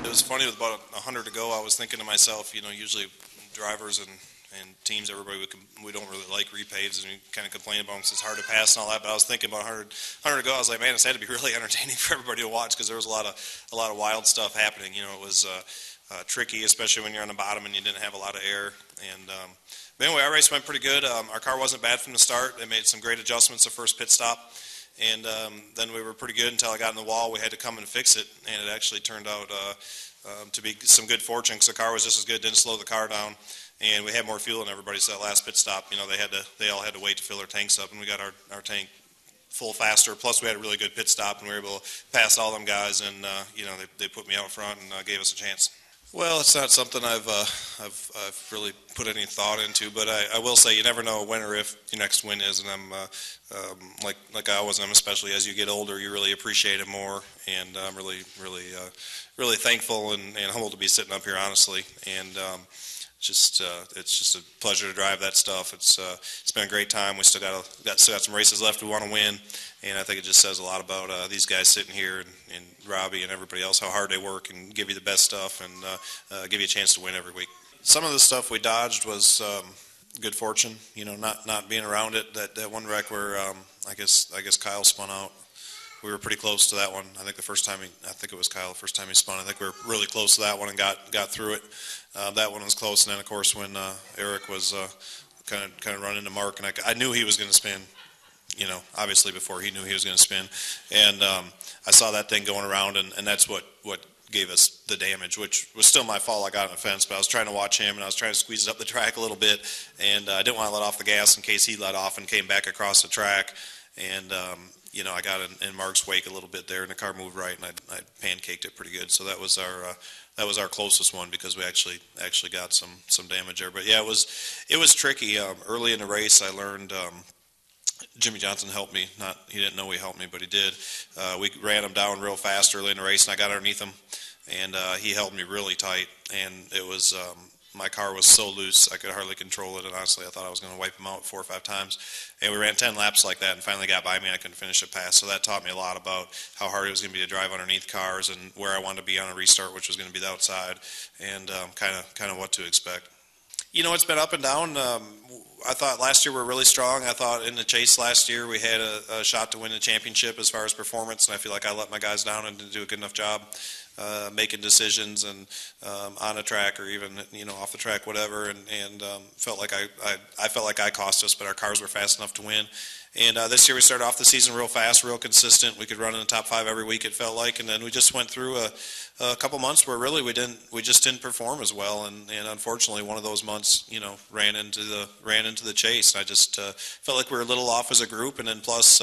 was funny. With about 100 to go, I was thinking to myself, usually drivers and teams, everybody, we don't really like repaves, and we kind of complain about them because it's hard to pass and all that. But I was thinking about 100 to go. I was like, man, it's had to be really entertaining for everybody to watch because there was a lot of wild stuff happening. It was tricky, especially when you're on the bottom and you didn't have a lot of air. But anyway, our race went pretty good. Our car wasn't bad from the start. They made some great adjustments the first pit stop. And then we were pretty good until I got in the wall. We had to come and fix it, and it actually turned out to be some good fortune because the car was just as good, didn't slow the car down, and we had more fuel than everybody. So that last pit stop, they all had to wait to fill their tanks up, and we got our tank full faster. Plus, we had a really good pit stop, and we were able to pass all them guys, and they put me out front and gave us a chance. Well, it's not something I've really put any thought into, but I will say you never know when or if your next win is, and I'm like I always am, especially as you get older, you really appreciate it more, and I'm really thankful and humbled to be sitting up here, honestly, and it's just a pleasure to drive that stuff. It's been a great time. We still got some races left we want to win, and I think it just says a lot about these guys sitting here and Robbie and everybody else, how hard they work and give you the best stuff and give you a chance to win every week. Some of the stuff we dodged was good fortune, not being around it. That one wreck where I guess Kyle spun out. We were pretty close to that one. I think it was Kyle the first time he spun. I think we were really close to that one and got through it. That one was close, and then of course when Eric was kind of running into Mark, and I knew he was going to spin. Obviously before he knew he was going to spin, and I saw that thing going around, and that's what gave us the damage, which was still my fault. I got on the fence, but I was trying to watch him, and I was trying to squeeze it up the track a little bit, and I didn't want to let off the gas in case he let off and came back across the track, and I got in Mark's wake a little bit there, and the car moved right, and I pancaked it pretty good. So that was our closest one because we actually got some damage there. But yeah, it was tricky. Early in the race, I learned. Jimmy Johnson helped me. He didn't know he helped me, but he did. We ran him down real fast early in the race, and I got underneath him, and he held me really tight. And it was my car was so loose I could hardly control it, and honestly, I thought I was going to wipe him out 4 or 5 times. And we ran 10 laps like that, and finally got by me. And I couldn't finish it past, so that taught me a lot about how hard it was going to be to drive underneath cars and where I wanted to be on a restart, which was going to be the outside, and kind of what to expect. It's been up and down. I thought last year we were really strong. I thought in the chase last year we had a shot to win the championship as far as performance, and I feel like I let my guys down and didn't do a good enough job making decisions and on the track or even off the track, whatever. And felt like I felt like I cost us, but our cars were fast enough to win. And this year we started off the season real fast, real consistent. We could run in the top 5 every week, it felt like, and then we just went through a couple months where really we just didn't perform as well, and unfortunately one of those months ran into the chase. I just felt like we were a little off as a group, and then plus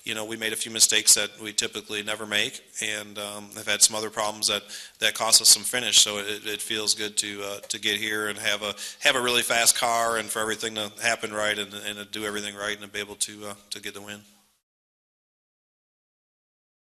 we made a few mistakes that we typically never make, and have had some other problems that cost us some finish. So it feels good to get here and have a really fast car, and for everything to happen right and to do everything right and to be able to get the win.